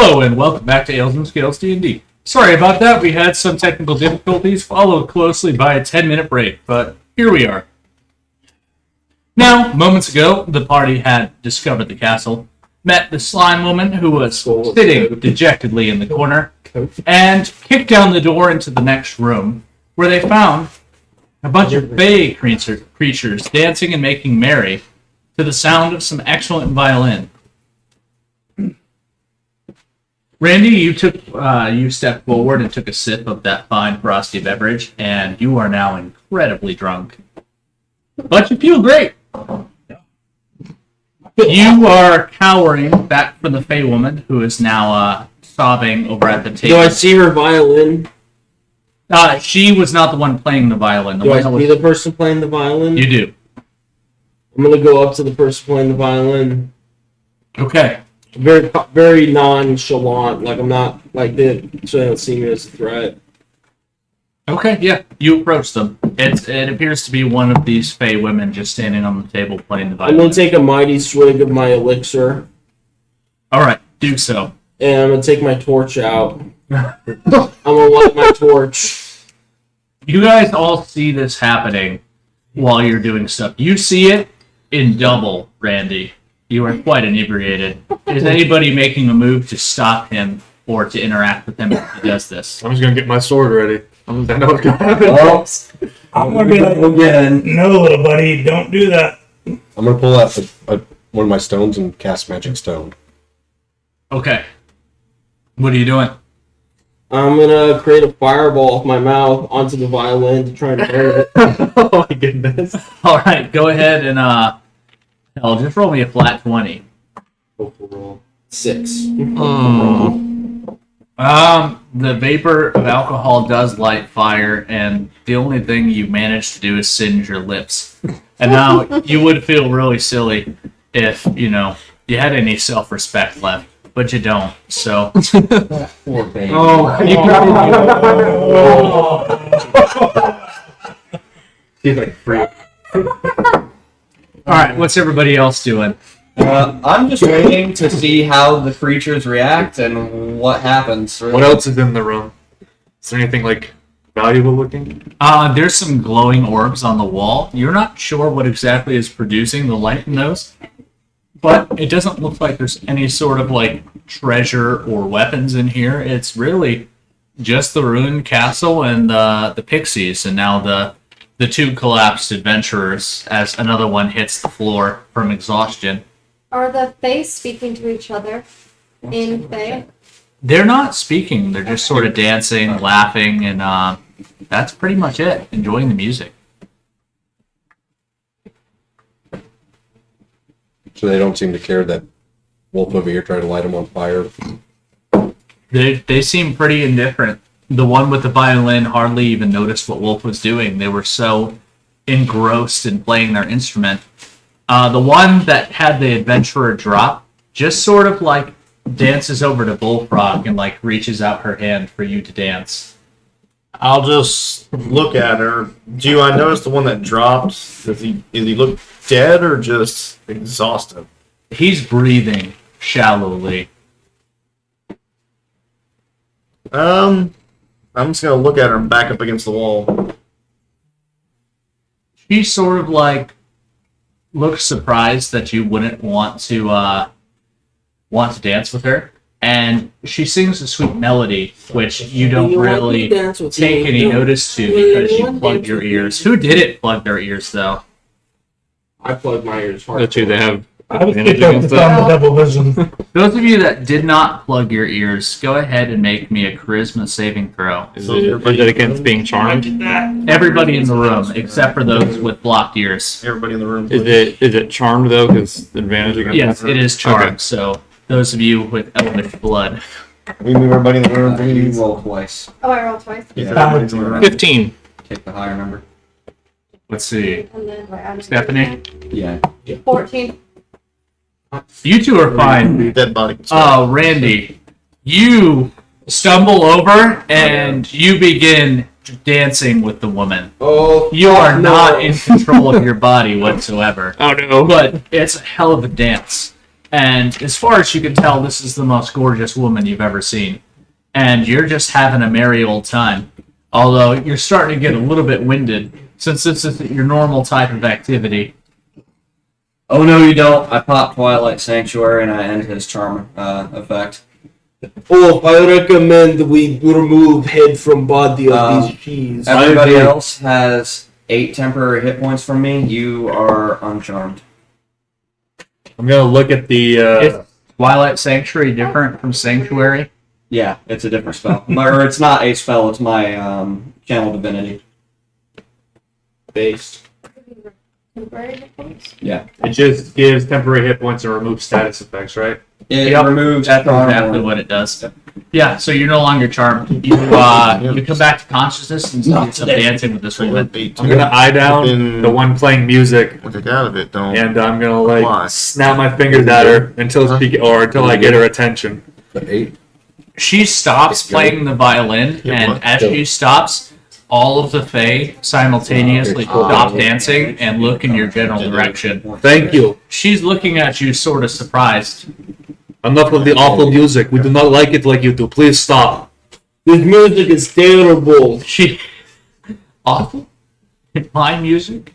Hello and welcome back to Ales and Scales D&D. Sorry about that, we had some technical difficulties, followed closely by a 10-minute break, but here we are. Now, moments ago, the party had discovered the castle, met the slime woman who was sitting dejectedly in the corner, and kicked down the door into the next room, where they found a bunch of fey creatures dancing and making merry to the sound of some excellent violin. Randy, you stepped forward and took a sip of that fine frosty beverage, and you are now incredibly drunk. But you feel great. You are cowering back from the Fey woman, who is now sobbing over at the table. Do I see her violin? She was not the one playing the violin. Do I see the person playing the violin? You do. I'm gonna go up to the person playing the violin. Okay. Very, very nonchalant. Like I'm not like that, so they don't see me as a threat. Okay, yeah. You approach them. It appears to be one of these Fey women just standing on the table playing the violin. I'm gonna take a mighty swig of my elixir. All right, do so. And I'm gonna take my torch out. I'm gonna light my torch. You guys all see this happening while you're doing stuff. You see it in double, Randy. You are quite inebriated. Is anybody making a move to stop him or to interact with him if he does this? I'm just gonna get my sword ready. I know what's gonna happen. I'm gonna be like, no, little buddy, don't do that. I'm gonna pull out one of my stones and cast Magic Stone. Okay. What are you doing? I'm gonna create a fireball with my mouth onto the violin to try and burn it. Oh my goodness. All right, go ahead and hell, just roll me a flat 20. Roll 6. The vapor of alcohol does light fire, and the only thing you manage to do is singe your lips. And now you would feel really silly if, you had any self-respect left, but you don't, so... Poor baby. Oh, you He's like free. Alright, what's everybody else doing? I'm just waiting to see how the creatures react and what happens. Really. What else is in the room? Is there anything like valuable looking? There's some glowing orbs on the wall. You're not sure what exactly is producing the light in those, but it doesn't look like there's any sort of like treasure or weapons in here. It's really just the ruined castle and the pixies, and now the two collapsed adventurers as another one hits the floor from exhaustion. Are the Fae speaking to each other in Fae? They're not speaking. They're just sort of dancing, laughing, and that's pretty much it. Enjoying the music. So they don't seem to care that Wolf over here tried to light them on fire. They seem pretty indifferent. The one with the violin hardly even noticed what Wolf was doing. They were so engrossed in playing their instrument. The one that had the adventurer drop just sort of like dances over to Bullfrog and like reaches out her hand for you to dance. I'll just look at her. Do I notice the one that dropped? Does he look dead or just exhausted? He's breathing shallowly. I'm just gonna look at her and back up against the wall. She sort of like looks surprised that you wouldn't want to dance with her, and she sings a sweet melody which you don't really take any notice to because you plugged your ears. Who didn't plug their ears though? I plugged my ears hard. The two they have I was advantage kicked against on that. the double vision. Those of you that did not plug your ears, go ahead and make me a charisma saving throw. Is it against being charmed? Everybody in the room except for those with blocked ears. Everybody in the room. Is it charmed though? Because advantage against. Yes, it is charmed. Okay. So those of you with elvish blood. We move everybody in the room. You Please. roll twice. Oh, I rolled twice. Yeah, everybody's in the room. 15. Take the higher number. Let's see. And then I added Stephanie? Yeah. 14. You two are fine. Dead body. Randy, you stumble over and you begin dancing with the woman. Oh, You are no. not in control of your body whatsoever. Oh no. But it's a hell of a dance. And as far as you can tell, this is the most gorgeous woman you've ever seen. And you're just having a merry old time. Although you're starting to get a little bit winded, since this isn't your normal type of activity. Oh no, you don't. I pop Twilight Sanctuary and I end his charm effect. Oh, I recommend we remove head from body of these cheese. Everybody else has 8 temporary hit points from me. You are uncharmed. I'm gonna look at the. Is Twilight Sanctuary different from Sanctuary? Yeah, it's a different spell. Or it's not a spell, it's my channel divinity. Based. Temporary hit points? Yeah. It just gives temporary hit points and removes status effects, right? It Yep, removes That's charm exactly or- what it does. Yeah, so you're no longer charmed. You come back to consciousness and do some dancing with this woman. I'm gonna eye down Then- the one playing music, What take out of it, don't. and I'm gonna Why? snap my fingers at her until I get her attention. The 8. She stops playing the violin, Yeah, and what? as she stops, all of the Fae simultaneously stop dancing and look in your general direction. Thank you. She's looking at you sort of surprised. Enough of the awful music. We do not like it like you do. Please stop. This music is terrible. She... Awful? My music?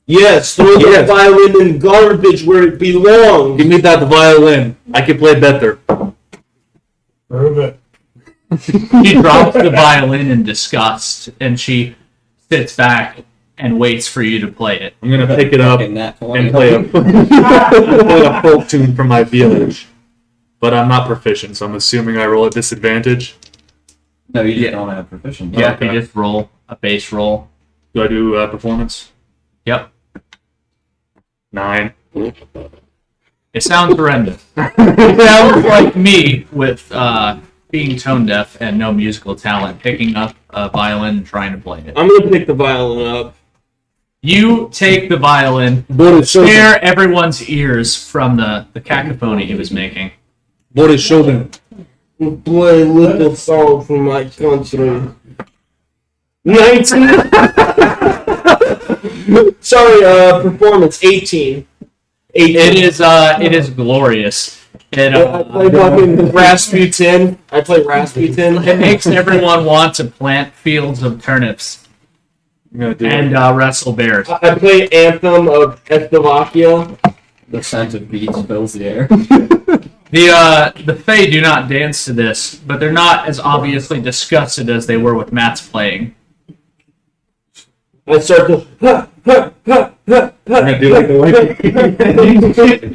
Yes, throw the violin in garbage where it belongs. Give me that violin. I can play better. Prove it. She drops the violin in disgust, and she sits back and waits for you to play it. I'm gonna pick it up Fucking nat 20. and play a folk tune from my village. But I'm not proficient, so I'm assuming I roll at disadvantage. No, you just don't have proficiency. Yeah, Okay. you just roll a base roll. Do I do performance? Yep. 9. It sounds horrendous. It sounds like me with being tone deaf and no musical talent, picking up a violin and trying to play it. I'm gonna pick the violin up. You take the violin, Boris, show them. spare everyone's ears from the cacophony he was making. Boris, show them. Play a little song from my country. 19. Sorry, performance 18. 18. It is glorious. It, I play fucking Rasputin. I play Rasputin. it makes everyone want to plant fields of turnips I'm gonna do and wrestle bears. I play Anthem of Czechoslovakia. The scent of beets fills the air. The Fae do not dance to this, but they're not as obviously disgusted as they were with Matt's playing. I start to. I'm gonna do like the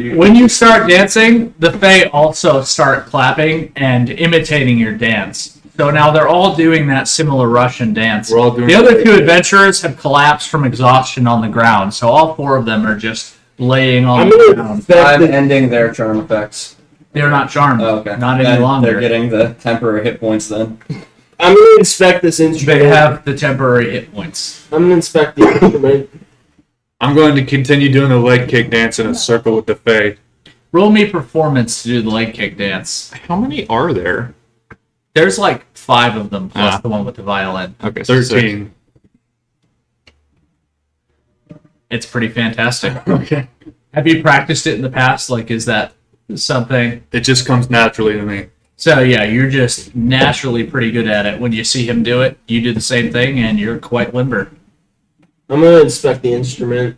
way. When you start dancing, the Fae also start clapping and imitating your dance. So now they're all doing that similar Russian dance. We're all doing The other 2 adventurers have collapsed from exhaustion on the ground, so all 4 of them are just laying on I'm the gonna ground. expect I'm that- ending their charm effects. They're not charmed. Oh, okay. Not any Then longer. They're getting the temporary hit points then. I'm gonna inspect this instrument. They have the temporary hit points. I'm gonna inspect the instrument. I'm going to continue doing the leg kick dance in a circle with the Fae. Roll me performance to do the leg kick dance. How many are there? There's like 5 of them, plus Ah. the one with the violin. Okay, 13. It's pretty fantastic. Okay. Have you practiced it in the past? Like, is that something? It just comes naturally to me. So, yeah, you're just naturally pretty good at it. When you see him do it, you do the same thing, and you're quite limber. I'm gonna inspect the instrument.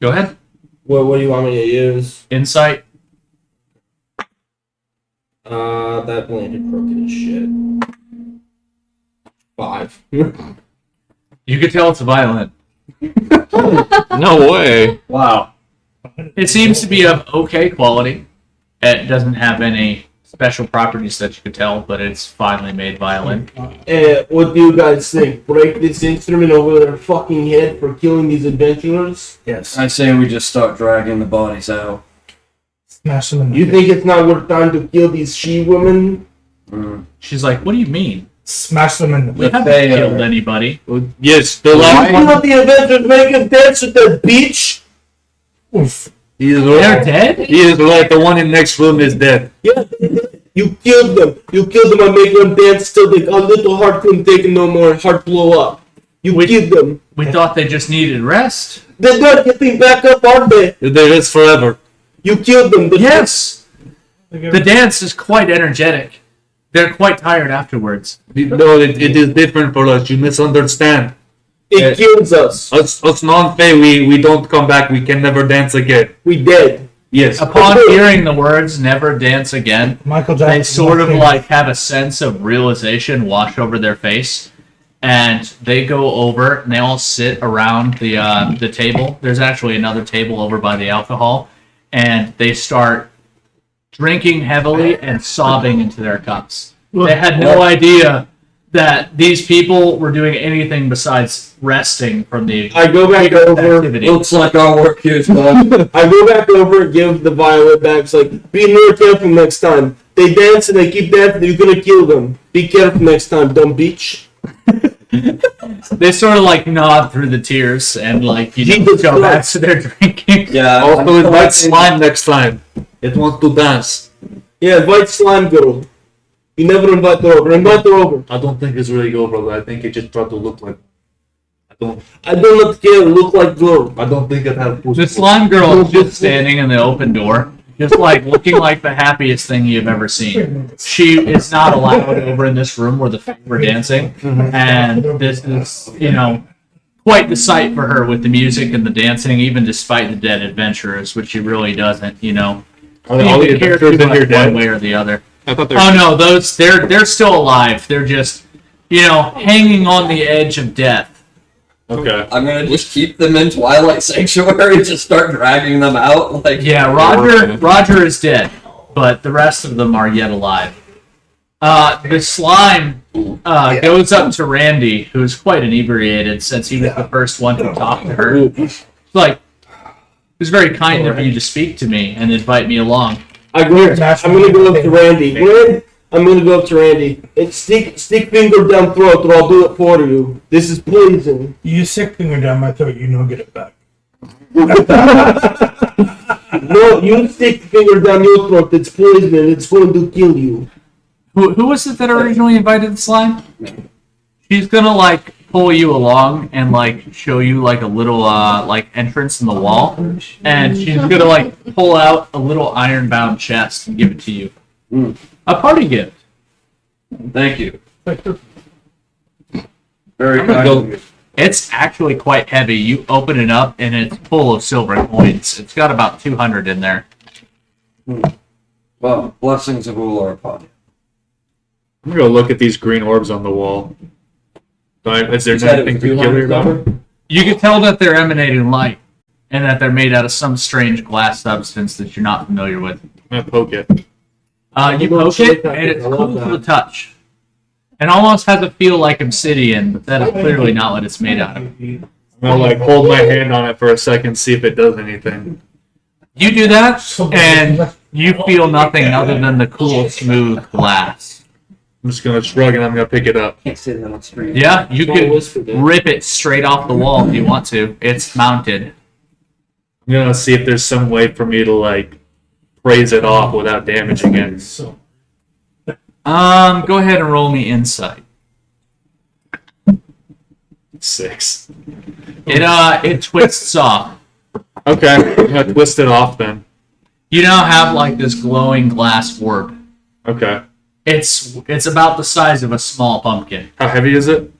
Go ahead. What do you want me to use? Insight. That landed crooked as shit. 5. You could tell it's a violin. No way. Wow. It seems to be of okay quality. It doesn't have any special properties that you could tell, but it's finely made violin. What do you guys think? Break this instrument over their fucking head for killing these adventurers? Yes. I say we just start dragging the bodies out. Smash them in the You face. think it's not worth time to kill these she-women? She's like, what do you mean? Smash them in the We face. haven't They, killed anybody. Yes, the You last one. know the adventurers make us dance with that bitch? Oof. He is They're right. dead? He is right. The one in next room is dead. Yeah, you killed them. You killed them and make them dance till a little heart couldn't take it no more. Heart blow up. You killed them. We thought they just needed rest. They're not getting back up, aren't they? There is forever. You killed them. Yes! The dance is quite energetic. They're quite tired afterwards. No, it is different for us. You misunderstand. It kills us. Us non-fey, we don't come back. We can never dance again. We dead. Yes. Upon hearing the words "never dance again," Michael they Jackson. sort of like have a sense of realization wash over their face, and they go over and they all sit around the table. There's actually another table over by the alcohol, and they start drinking heavily and sobbing into their cups. They had no idea that these people were doing anything besides resting from the I go back over. activity. Looks like our work here's done. I go back over, give the violet back. It's like, be more careful next time. They dance and they keep dancing. You're gonna kill them. Be careful next time, dumb bitch. They sort of like nod through the tears and like Jesus go back Christ. to their drinking. Yeah. Also, invite slime next time. It wants to dance. Yeah, invite slime girl. You never invite her over. Invite her over. I don't think it's really over. I think it just tried to look like. I do not care. Look like girl. I don't think it has. The slime girl is just standing in the open door, just like looking like the happiest thing you've ever seen. She is not allowed over in this room where the we're dancing, and this is, quite the sight for her with the music and the dancing, even despite the dead adventurers, which she really doesn't, All the even care too adventurers in much here dead. one way or the other. I thought they Oh no, those they're still alive. They're just, hanging on the edge of death. Okay. I'm gonna just keep them in Twilight Sanctuary and just start dragging them out. Like, Yeah, Roger is dead, but the rest of them are yet alive. The slime goes up to Randy, who's quite inebriated since he was the first one to talk to her. It's like, it was very kind of you to speak to me and invite me along. I'm gonna go up to Randy. I'm gonna go up to Randy and stick finger down throat, or I'll do it for you. This is poison. You sick finger down my throat, get it back. No, you stick finger down your throat. It's poison. And it's going to kill you. Who was it that originally invited the slime? She's gonna pull you along and show you a little entrance in the wall, and she's gonna pull out a little iron-bound chest and give it to you. A party gift. thank you. Very kind of you. It's actually quite heavy. You open it up and it's full of silver coins. It's got about 200 in there. Well, blessings of Ul are upon you. I'm gonna go look at these green orbs on the wall. Is there anything peculiar about them? You can tell that they're emanating light and that they're made out of some strange glass substance that you're not familiar with. I'm gonna poke it. You poke it and it's cool to the touch. It almost has a feel like obsidian, but that is clearly not what it's made out of. I'm gonna hold my hand on it for a second, see if it does anything. You do that, and you feel nothing other than the cool, smooth glass. I'm just gonna shrug and I'm gonna pick it up. Can't say that on stream. Yeah, you could rip it straight off the wall if you want to. It's mounted. I'm gonna see if there's some way for me to praise it off without damaging it. Go ahead and roll me insight. 6. It twists off. Okay, I'm gonna twist it off then. You now have this glowing glass orb. Okay. It's about the size of a small pumpkin. How heavy is it?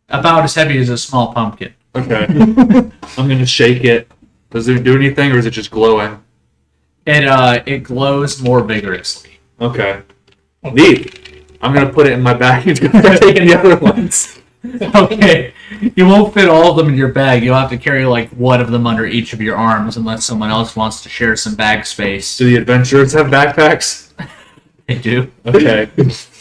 About as heavy as a small pumpkin. Okay. I'm gonna shake it. Does it do anything, or is it just glowing? It glows more vigorously. Okay. Neat. I'm gonna put it in my bag and start taking the other ones. Okay, you won't fit all of them in your bag. You'll have to carry one of them under each of your arms unless someone else wants to share some bag space. Do the adventurers have backpacks? They do. Okay.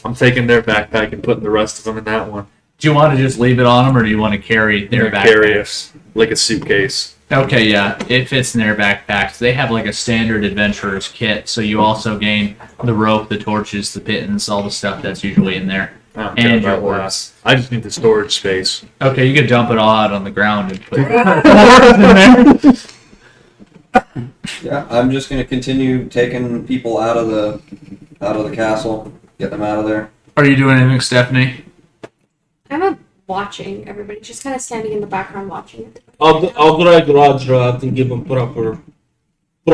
I'm taking their backpack and putting the rest of them in that one. Do you want to just leave it on them, or do you want to carry their Carry backpacks? it like a suitcase. Okay, yeah, it fits in their backpacks. They have a standard adventurer's kit, so you also gain the rope, the torches, the pittance, all the stuff that's usually in there. I don't care And your about orbs. that. I just need the storage space. Okay, you could dump it all out on the ground and put orbs in there. Yeah, I'm just gonna continue taking people out of the castle, get them out of there. Are you doing anything, Stephanie? I'm watching everybody, just kind of standing in the background watching it. I'll drag Roger out and give him proper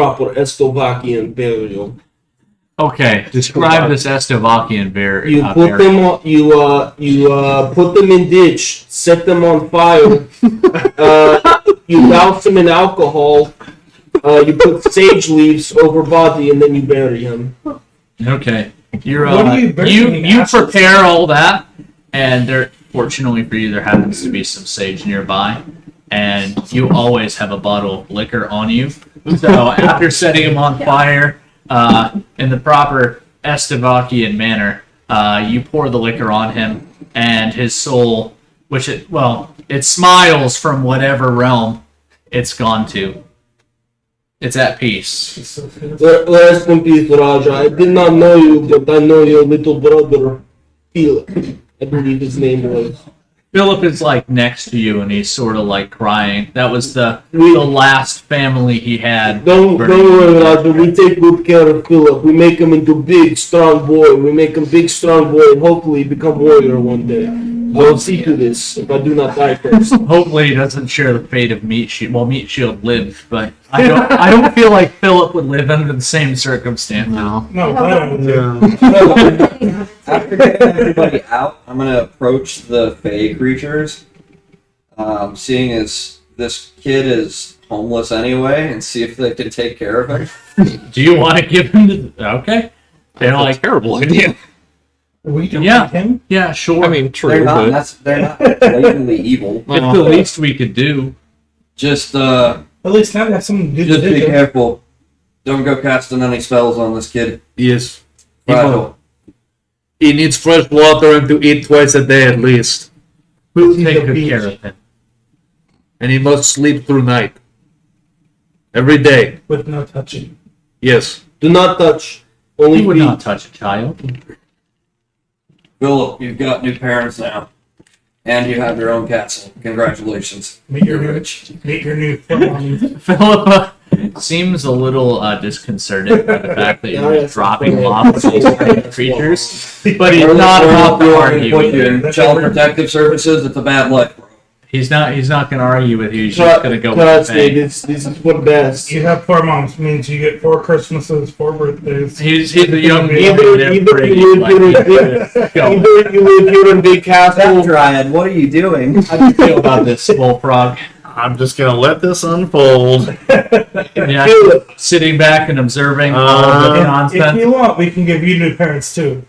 proper Slovakian burial. Okay, describe this Estovakian You put them on. You put them in ditch. Set them on fire. You douse them in alcohol. You put sage leaves over body, and then you bury him. Okay, you're What do you bury in you ashes? prepare all that, and there. Fortunately for you, there happens to be some sage nearby, and you always have a bottle of liquor on you. So after setting him on fire, in the proper Estovakian manner, you pour the liquor on him, and his soul, it smiles from whatever realm it's gone to. It's at peace. Rest in peace, Raja. I did not know you, but I know your little brother, Philip. I believe his name was. Philip is like next to you, and he's sort of like crying. That was the last family he had. Don't worry, Raja. We take good care of Philip. We make him into big, strong boy. We make him big, strong boy, and hopefully become warrior one day. I'll see to this if I do not die first. Hopefully, he doesn't share the fate of Meat Shield. Well, Meat Shield lived, but I don't feel like Philip would live under the same circumstances. No, After getting everybody out, I'm gonna approach the Fey creatures, seeing as this kid is homeless anyway, and see if they can take care of him. Do you want to give him the? Okay, they're like Terrible idea. we don't Yeah. like him. yeah, sure. I mean, They're true, not. but They're not blatantly evil. it's the least we could do. Just At least now they have something to do. just with be it. careful. Don't go casting any spells on this kid. yes. Fragile. He needs fresh water and to eat twice a day at least. We'll He's take a good beast. care of him. And he must sleep through night. Every day. With no touching. Yes. Do not touch. Only He would feed. not touch a child. Philip, you've got new parents now, and you have your own castle. Congratulations. Meet your You're new, rich. meet your new family. Philippa seems a little disconcerted by the fact that Yeah, you're that's dropping okay. him off with these That's creatures, but he's not about to argue Put with you you. in Child Protective Services. It's a bad life, bro. He's not going to argue with you. He's just going to go with Trust the me, thing. this is for the best. You have 4 moms, means you get 4 Christmases, 4 birthdays. He's a young Either- boy. Either They're pretty, you live like, here in go. Either you live here in Big That Castle. Dryad, what are you doing? How do you feel about this, Bullfrog? I'm just gonna let this unfold. Yeah, Philip, sitting back and observing all of the If nonsense. you want, we can give you new parents too.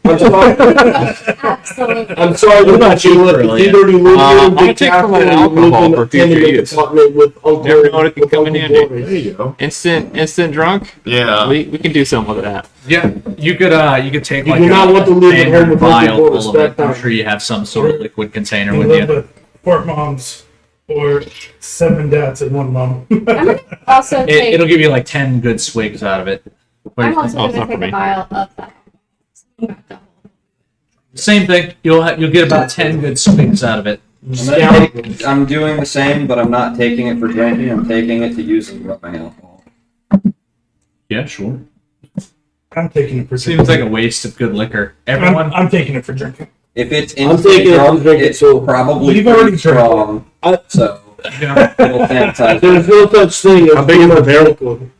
I'm sorry. Absolutely. I'm sorry What to about let you, you live. Brilliant? Either you live here I'm in gonna Big take Castle some of or that you live alcohol in for a future tenement use. apartment with Uncle. Never know what can with come in Uncle handy. Boris. There you go. Instant drunk? Yeah. We can do something with that. Yeah, you could take You like do not want to live at standard home with vial Uncle Boris full of it. that I'm time. sure you have some sort of liquid container You with live you. with 4 moms or 7 dads and 1 mom. I'm gonna also take. It'll give you like 10 good swigs out of it. What do I'm you think? also Oh, it's gonna not for take a me. vial of that. Same thing. You'll get about 10 good swigs out of it. I'm doing the same, but I'm not taking it for drinking. I'm taking it to use as rubbing alcohol. Yeah, sure. I'm taking it for Seems drinking. like a waste of good liquor. I'm, Everyone, I'm taking it for drinking. If it's I'm instant taking it to drunk, drink it it's too. probably You've already pretty strong. So you know, it'll sanitize. There's no such thing as How big is the too much barrel? liquid.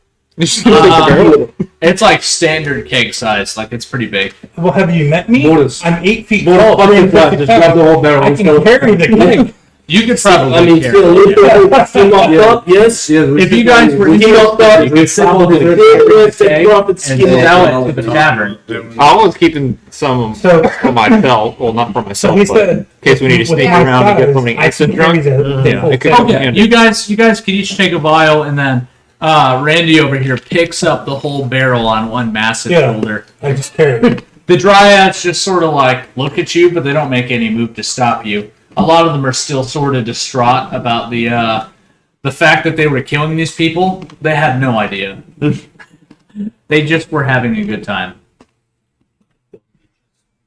it's like standard keg size. Like it's pretty big. Well, have you met me? Boris. I'm 8 feet Boris, tall. fucking 350 flat, just grab the whole barrel I and can start- carry the keg. You could probably. I mean, carry still, it, yeah. liquid, still locked up, yes. If you guys were We locked up, you could probably we carry the take keg off its and skin then down. sell it to the tavern. I was keeping some So, for myself. Well, not for so myself, he but said, in case we need to with sneak my around and get size, something I instant can carry drunk. the Yeah, full it could keg. come Yeah, handy. you guys could each take a vial, and then Randy over here picks up the whole barrel on one massive Yeah. shoulder. I just carry it. The dryads just sort of like look at you, but they don't make any move to stop you. A lot of them are still sort of distraught about the fact that they were killing these people. They had no idea. They just were having a good time.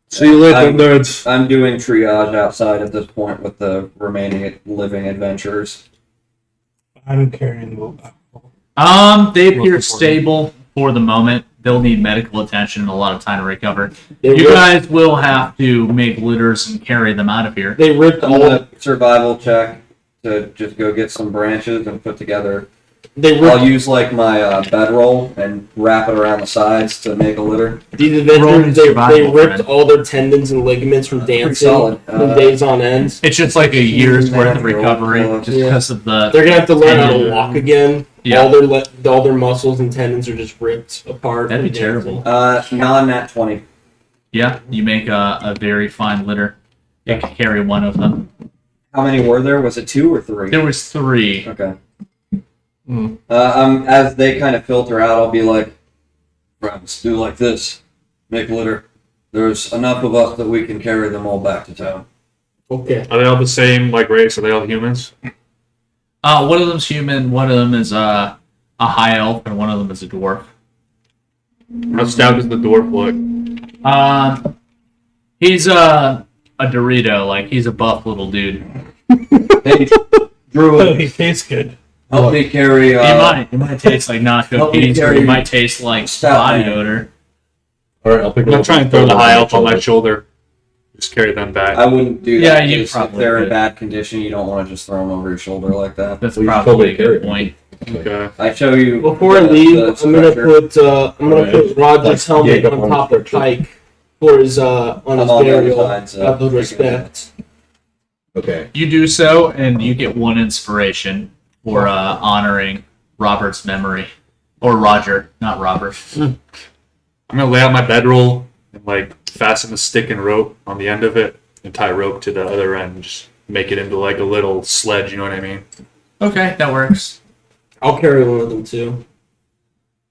See you later, I'm- nerds. I'm doing triage outside at this point with the remaining living adventurers. I'm carrying the They appear important. stable for the moment. They'll need medical attention and a lot of time to recover. They You ripped- guys will have to make litters and carry them out of here. They ripped I'm all gonna survival check to just go get some branches and put together They I'll rip use like my bedroll and wrap it around the sides to make a litter. these Roll Avengers. They survival, ripped friend. all their tendons and ligaments from dancing solid. for days on end. It's just like a year's worth of recovery just Yeah. because of the. They're gonna have to learn how to tendon. walk again. Yeah. All their muscles and tendons are just ripped apart. That'd be from dancing. terrible. Non-nat 20. Yeah, you make a very fine litter. You can carry one of them. How many were there? Was it 2 or 3? There was 3. Okay. Hmm. As they kind of filter out, I'll be like, friends, do like this. Make litter. There's enough of us that we can carry them all back to town. Okay. Are they all the same like race? Are they all humans? One of them's human, one of them is a high elf, and one of them is a dwarf. How stout does the dwarf look? He's a Dorito, like he's a buff little dude. Hey, Oh, Druid, he tastes good. help me carry. He might taste like nacho help me cheese, or he carry might taste like stout body man. odor. Alright, I'll pick I'm it gonna up try and throw the high elf on my shoulder. Just carry them back. I wouldn't do Yeah, that. you If probably they're in could. bad condition, you don't want to just throw them over your shoulder like that. That's Well, you probably probably a good carry point. Okay. I show you. Before I the- leave, the I'm gonna structure. put Roger's Like, helmet yeah, on on top of structure. Pike for his on I'm his on the other burial sides, out of respect. Okay. You do so, and you get 1 inspiration for honoring Robert's memory. Or Roger, not Robert. I'm gonna lay out my bedroll and like fasten a stick and rope on the end of it and tie rope to the other end. Just make it into like a little sledge. You know what I mean? Okay, that works. I'll carry one of them too.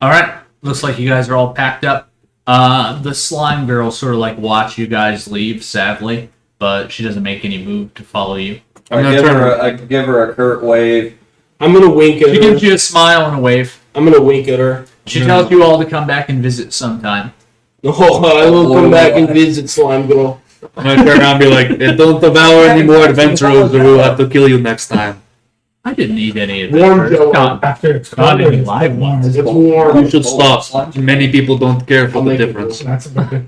All right, looks like you guys are all packed up. The slime girl sort of like watch you guys leave, sadly, but she doesn't make any move to follow you. I'm I gonna give, turn. her I give her a curt wave. I'm gonna wink at She her. gives you a smile and a wave. I'm gonna wink at her. She tells you all to come back and visit sometime. Oh, I will come back and visit Slime Girl. I'm gonna turn around and be like, "Don't devour any more adventurers, or we'll have to kill you next time." I didn't need any Warm adventures. Joe. Not, After it's not cold, any it's live ones. It's warm. You should stop. Many people don't care for I'll the make it difference. That's about it.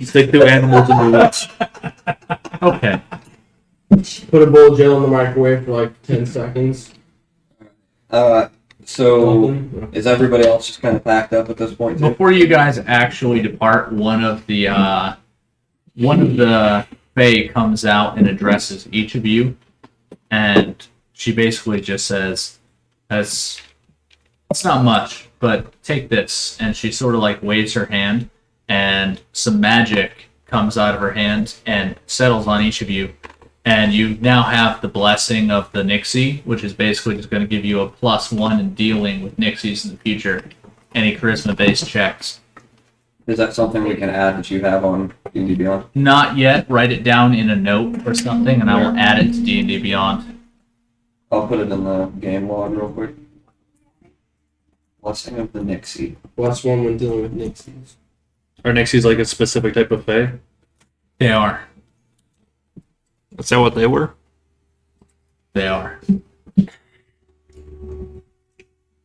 Stick to animals in the woods. Okay. Put a bowl of gel in the microwave for like 10 seconds. So Nothing. is everybody else just kind of packed up at this point too? Before you guys actually depart, one of the Fae comes out and addresses each of you, and she basically just says, "It's not much, but take this." And she sort of like waves her hand, and some magic comes out of her hand and settles on each of you. And you now have the blessing of the Nixie, which is basically just going to give you a +1 in dealing with Nixies in the future. Any charisma-based checks. Is that something we can add that you have on D&D Beyond? Not yet. Write it down in a note or something, and I will add it to D&D Beyond. I'll put it in the game log real quick. Blessing of the Nixie. Last one when dealing with Nixies. Our Nixie's like a specific type of fae. They are. Is that what they were? They are.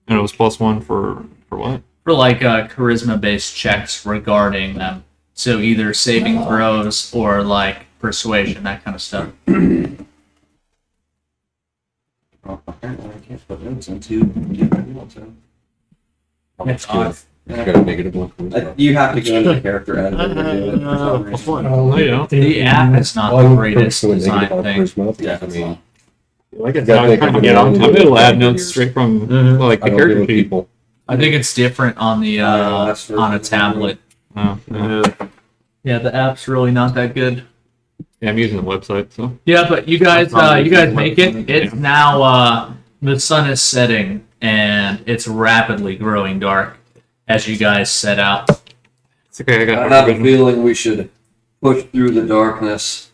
And it was +1 for what? For like charisma-based checks regarding them. So either saving throws or like persuasion, that kind of stuff. Oh, apparently I can't put notes into D&D. It's odd. You got a negative one. You have to go into the character editor to do it for some reason. Oh, yeah. The app is not the greatest design thing. Yeah, I mean, Like it's gotta not think trying to of get it. on. I'm able to add notes straight from like I the don't deal character with sheet. people. I think it's different on the that's on a tablet. Oh, yeah. Yeah, the app's really not that good. Yeah, I'm using the website, so. Yeah, but you guys, make it. It's Yeah. now the sun is setting and it's rapidly growing dark as you guys set out. It's okay, I I got have a vision. feeling we should push through the darkness,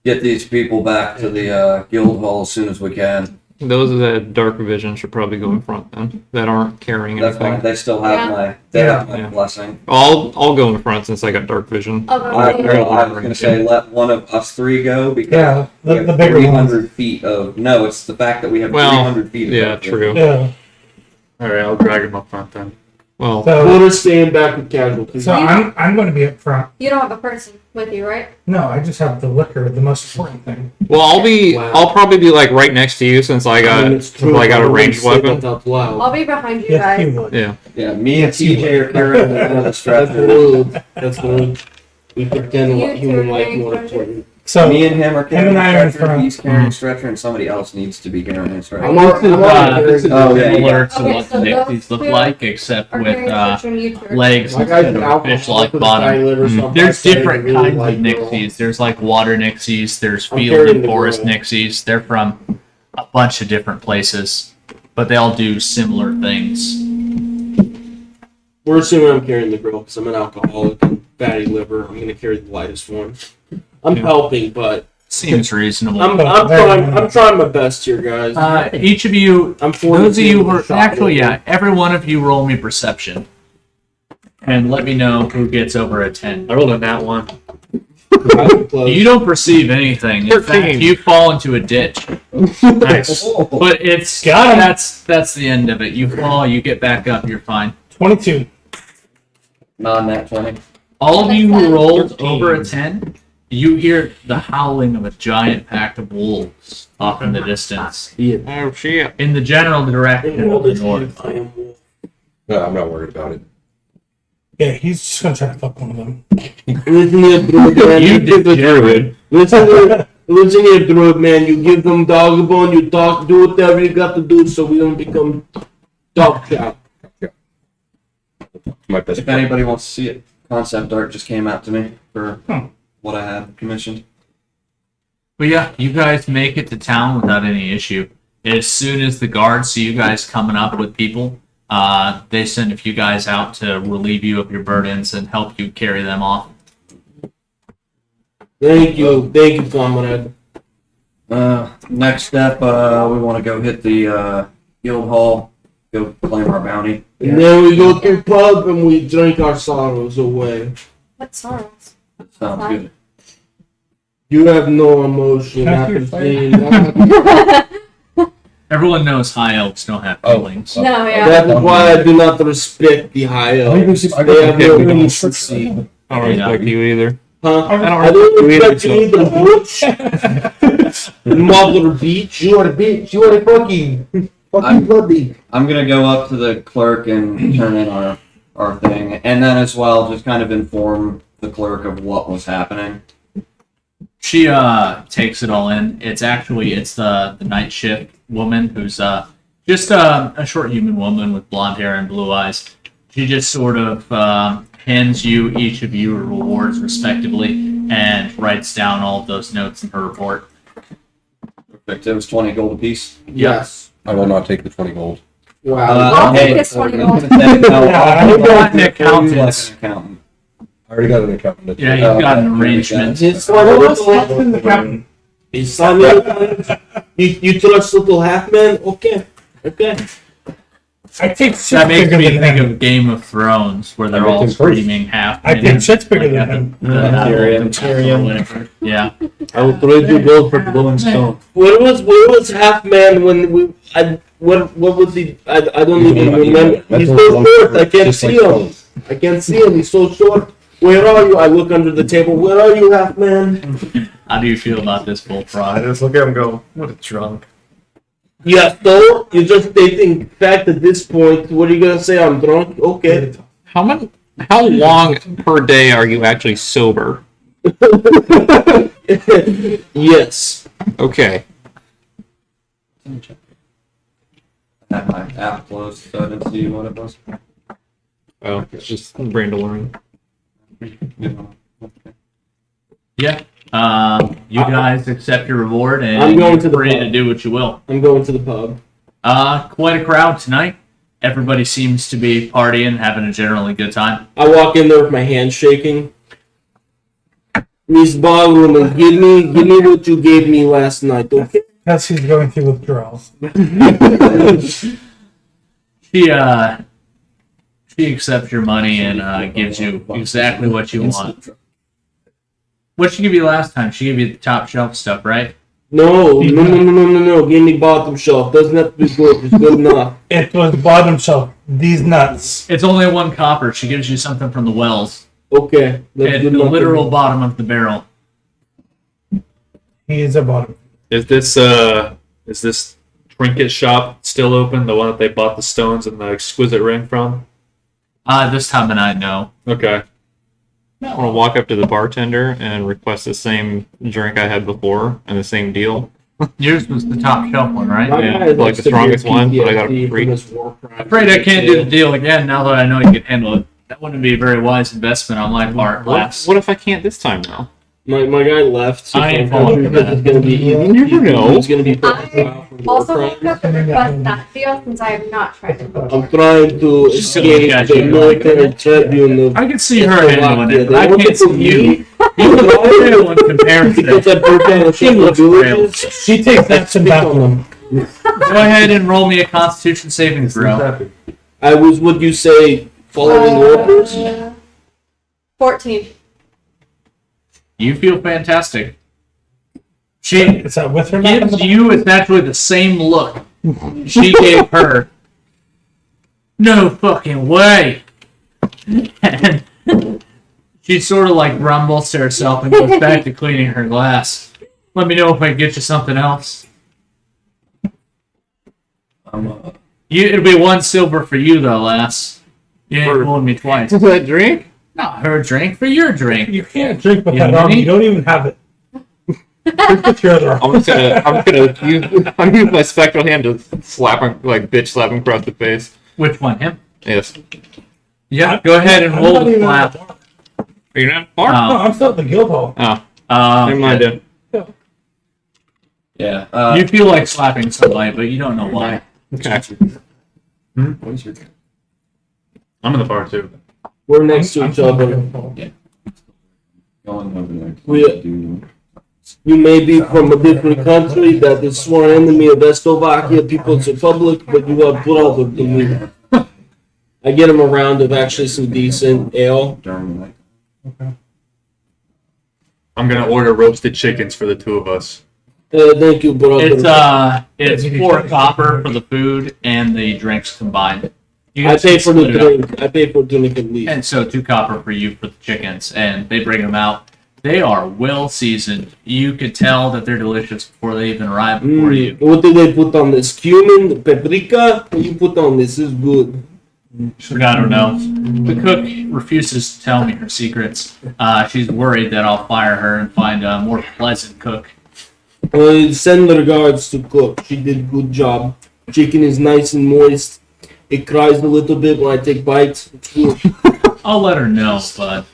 get these people back to the guild hall as soon as we can. Those that have dark vision should probably go in front then, that aren't carrying That's fine. anything. They still have Yeah. my Yeah. blessing. I'll go in front since I got dark vision. I'll go I, with you. I was going to say let one of us three go because Yeah, we the have bigger 300 ones. feet of no. It's the fact that we have Well, 300 feet. Of Yeah, dark vision. true. Yeah. Alright, I'll drag him up front then. Well, So, Quarter's staying back with casualties. so I'm going to be up front. You don't have a person with you, right? No, I just have the liquor, the most important thing. Well, Wow. I'll probably be like right next to you since I got it's true. I got a I wouldn't ranged say weapon. that out loud. I'll be behind you Yes, you guys. would. Yeah. Yeah, me and TJ are carrying another That's stretcher. rude. That's rude. We pretend You two human are life carrying more stretcher? important. So, Me and him are carrying and I are in a stretcher. front. He's carrying a stretcher, and somebody else needs to be carrying a stretcher. I'm already This is Oh, yeah, similar yeah. to Okay, what so the those Nixies look two like, except Or with carrying stretcher and you two are- legs My guy's instead an of a alcoholic fish-like with a fatty bottom. liver, so I'm There's not different saying kinds really of like girl. Nixies. There's like water Nixies. There's I'm field carrying and the forest girl. Nixies. They're from a bunch of different places, but they all do similar things. We're assuming I'm carrying the girl because I'm an alcoholic and fatty liver. I'm going to carry the lightest one. I'm helping, but Seems reasonable. I'm trying my best here, guys. Each of you, I'm those of you who are shot actually, over. yeah, every one of you roll me perception, and let me know who gets over a 10. I rolled a nat one. Close. You don't perceive anything. In fact, 13. you fall into a ditch. Nice. But it's Got him. that's the end of it. You fall, you get back up, you're fine. 22. Non-nat 20. All of you That's who rolled 13. over a 10, you hear the howling of a giant pack of wolves off in the distance, Oh shit. in the general direction of the north. I am wolf. No, I'm not worried about it. Yeah, he's just going to try to fuck one of them. Listen here, druid man. You did the druid. Listen here, druid man. You give them dog bone. You talk, do whatever you got to do, so we don't become dog chow. My best If friend. anybody wants to see it, concept art just came out to me for Hmm. what I had commissioned. But yeah, you guys make it to town without any issue. As soon as the guards see you guys coming up with people, they send a few guys out to relieve you of your burdens and help you carry them off. Thank you, comrade. Next step, we want to go hit the guild hall, go claim our bounty. And then we go to pub and we drink our sorrows away. What sorrows? Sounds Fine. good. You have no emotion Can I after hear saying that. Everyone knows high elves don't have Oh. feelings. No, yeah. That is why I do not respect the high elves. They have no decency. I don't respect you either. Huh? I I don't don't respect you respect you either, bitch. Mother beach. You are a bitch. You are a fucking bloody. I'm gonna go up to the clerk and turn in our thing, and then as well just kind of inform the clerk of what was happening. She takes it all in. It's the night shift woman who's just a short human woman with blonde hair and blue eyes. She just sort of hands you each of you rewards respectively and writes down all of those notes in her report. Perfect. It was 20 gold apiece. Yes. I will not take the 20 gold. Wow. I'll hey, take this 20 I was gold. gonna say, no, I've got an I'll accountant. do like an accountant. I already got an accountant. Yeah, you've got an arrangement. It's like the captain. It's you trust little half man? Okay. I take shit That makes bigger me than think him. of Game of Thrones, where they're I make all him first. screaming half. I think shit's bigger than him. Tyrion. Yeah. I will trade you gold for glowing stone. Where was half man when what was he? I don't even remember. He's so short. I can't Just like see him. I can't see him. He's so short. Where are you? I look under the table. Where are you, half man? How do you feel about this I bullfrog? just look at him and go, what a drunk. Yeah, so you're just stating fact at this point. What are you gonna say? I'm drunk. Okay. How long per day are you actually sober? Yes. Okay. I had my app closed, so I didn't see what it was. Oh, it's just brain to learn. Yeah. You guys accept your reward and I'm going you're to the free pub. to do what you will. I'm going to the pub. Quite a crowd tonight. Everybody seems to be partying, having a generally good time. I walk in there with my hands shaking. Miss Ballroom, give me what you gave me last night, okay? As he's going through withdrawals. She accepts your money and gives you exactly what you want. What she give you last time? She gave you the top shelf stuff, right? No. Give me bottom shelf. Doesn't have to be good. It's good enough. It was bottom shelf. These nuts. It's only 1 copper. She gives you something from the wells. Okay. That's At good the enough. literal bottom of the barrel. He is a bottom. Is this trinket shop still open? The one that they bought the stones and the exquisite ring from? This time of night, no. Okay. I want to walk up to the bartender and request the same drink I had before and the same deal. Yours was the top shelf one, right? My Yeah, guy like likes the to strongest be one, but I got it PTSD free. from his Warcraft. Afraid I can't do the deal again now that I know you can handle it. That wouldn't be a very wise investment on my part, Glass. What if I can't this time now? My guy left. So I ain't I'm falling sure for that. it's gonna be easy. You never know. He's gonna be I also woke up and request that deal since I have not tried it. I'm trying to She's gonna escape catch the you. military tribune of I can see her handling it, but I They wanted can't to see you. leave You look frail in comparison. because I broke down a She couple of looks frail. villages. She takes that to Pick back on them. Go ahead and roll me a Constitution saving throw. I was, would you say, following orders? 14. You feel fantastic. She Is that with her? back in gives the you essentially the same look she gave her. No fucking way. And she sort of like grumbles to herself and goes back to cleaning her glass. Let me know if I can get you something else. It'll be 1 silver for you though, lass. You ain't fooling me twice. That drink? Not her drink, for your drink. You can't drink with You that know arm. me? You don't even have it. Drink with your other arm. I'm gonna use my spectral hand to slap him, like bitch slap him across the face. Which one, him? Yes. Yeah, go ahead and I'm roll not the even at slap. the bar. Are you not far? No, I'm still at the guild hall. Oh, never mind then. Yeah. You feel like slapping somebody, but you don't know why. Okay. I'm in the bar too. We're next to each other. Going over there. We- You may be from a different country that is sworn enemy of Slovakia People's Republic, but you are brother to me. I get him a round of actually some decent ale. During the night. I'm gonna order roasted chickens for the 2 of us. Thank you, brother. It's 4 copper for the food and the drinks combined. You I guys pay can for the split it up. drink. I pay for drink at least. And so 2 copper for you for the chickens, and they bring them out. They are well seasoned. You could tell that they're delicious before they even arrive before you. What do they put on this? Cumin, paprika? What do you put on this? This is good. I don't know. The cook refuses to tell me her secrets. She's worried that I'll fire her and find a more pleasant cook. Send regards to cook. She did good job. Chicken is nice and moist. It cries a little bit when I take bites. It's good. I'll let her know, but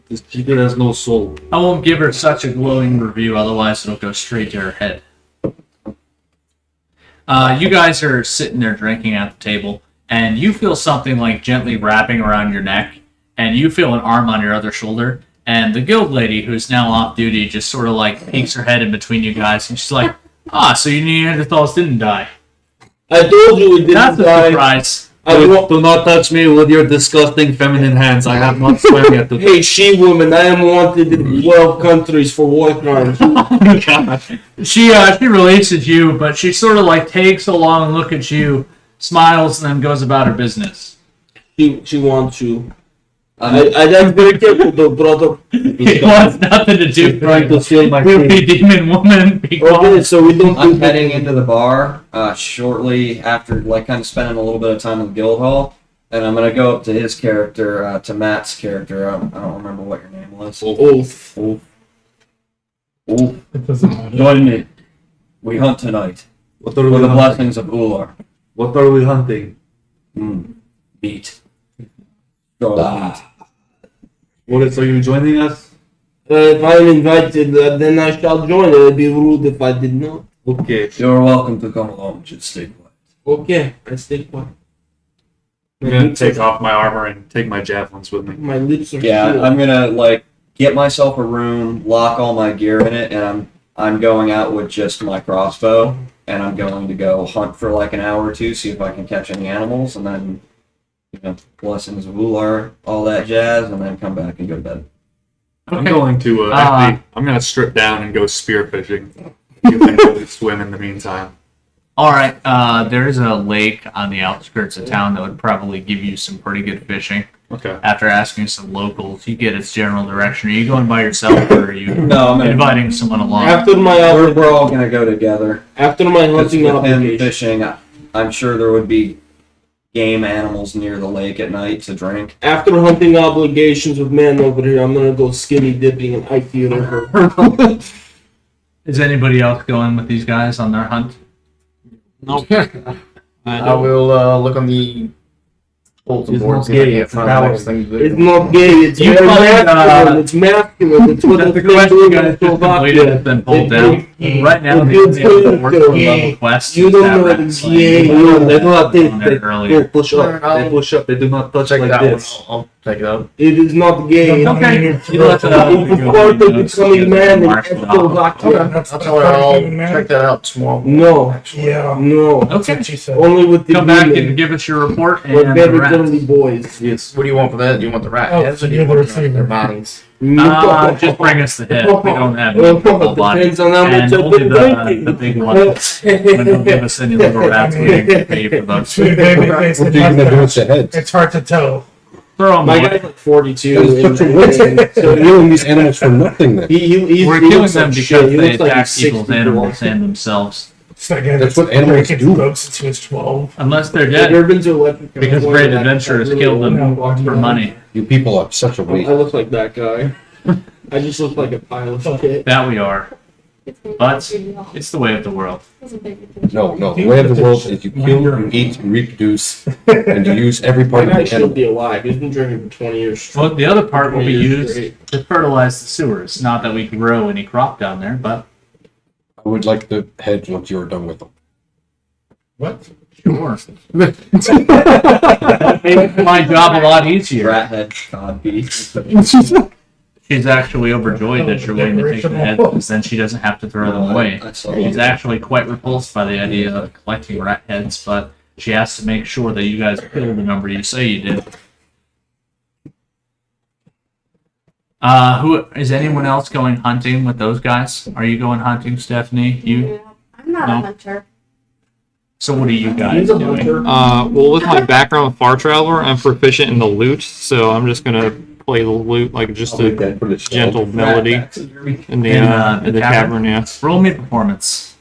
This chicken has no soul. I won't give her such a glowing review, otherwise it'll go straight to her head. You guys are sitting there drinking at the table, and you feel something like gently wrapping around your neck, and you feel an arm on your other shoulder, and the guild lady, who's now off duty, just sort of like peeks her head in between you guys, and she's like, so you Neanderthals didn't die. I told you it That's didn't a die. surprise. Do not touch me with your disgusting feminine hands. I have not swam yet today. Hey, she woman, I am wanted in 12 countries for war crimes. She releases you, but she sort of like takes a long look at you, smiles, and then goes about her business. She wants you. I'm very careful though, brother. It wants nothing to do Trying to with steal my you, food. demon woman. Be Okay, gone. so we don't I'm do heading into the bar shortly after, like, kind of spending a little bit of time in the guild hall, and I'm gonna go up to his character, to Matt's character. I don't remember what your name was. Oath. Ooh. It doesn't matter. Join me. We hunt tonight What are for we the hunting? blessings of Ular. What are we hunting? Meat. Go meat. What are you joining us? If I'm invited, then I shall join. It would be rude if I did not. Okay. You're welcome to come along. Just stay quiet. Okay, I stay quiet. I'm gonna take off my armor and take my javelins with me. My lips are Yeah, sealed. I'm gonna like get myself a room, lock all my gear in it, and I'm going out with just my crossbow, and I'm going to go hunt for like an hour or two, see if I can catch any animals, and then blessings of Ular, all that jazz, and then come back and go to bed. I'm going to actually. I'm gonna strip down and go spear fishing. You can go swim in the meantime. All right. There is a lake on the outskirts of town that would probably give you some pretty good fishing. Okay. After asking some locals, you get its general direction. Are you going by yourself, or are you No, I'm inviting someone along? After my we're all gonna go together. after my Because hunting with him obligation, fishing, I'm sure there would be game animals near the lake at night to drink. after hunting obligations with man over here, I'm gonna go skinny dipping and ice the river. Is anybody else going with these guys on their hunt? Nope. I will look on the bulletin It's board. not See if I gay, can it's find the power. next thing to It's do. not gay. It's You very find, masculine. It's masculine. It's what The the quest you guys just Slovakia. completed has been pulled down. Right now, It the feels only other good, working though. level quest You is don't that know rat it's slaying. gay. They do not On there earlier. push up. They push up. They do not touch Check like that this. one. I'll take it up. It is not gay. Okay. It's part of becoming man in Slovakia. That's That's why I'll check that out tomorrow. No, Yeah. no. That's Okay. what she said. Only with the Come back and women. give us your report and We're the very rats. girly boys. Yes. What do you want for that? Do you want the rat Oh, heads or do you're you the want receiver. their bodies? Just bring us the head. We don't have any full body. Depends on how much And I've only been the big ones. We don't give us any little rats. We can pay for those. Sweet baby face What and are you gonna do with the mustache. heads? It's hard to tell. Throw them My away. guy's like 42. That's such a waste. You're killing these animals for nothing then. We're he killing looks them like because shit. He they looks like attack he's people's 60 animals and themselves. It's that guy That's what animals breaking do. folks since he was 12. Unless they're Have you dead. ever been to electric? Because Great Adventurers killed them for money. You people are such a I waste. look like that guy. I just look like a pile of shit. That we are. But it's the way of the world. No, the way of the world is you kill, you eat, you reproduce, and you use every My part of guy the should animal. be alive. He's been drinking for 20 years. Well, the other part will be 20 years used straight. to fertilize the sewers. Not that we grow any crop down there, but I would like the heads once you're done with them. What? sure. That makes my job a lot easier. Rat head god beast. She's actually overjoyed that you're willing to take the head, because then she doesn't have to throw them away. I saw She's that. actually quite repulsed by the idea of collecting rat heads, but she has to make sure that you guys kill the number you say you did. Who is anyone else going hunting with those guys? Are you going hunting, Stephanie? You. I'm not No. a hunter. So what are you guys He's a doing? hunter. Well, with my background with Far Traveler, I'm proficient in the lute, so I'm just gonna play the lute like just I'll make a that for the show. gentle melody in the tavern. Yeah. Roll me performance.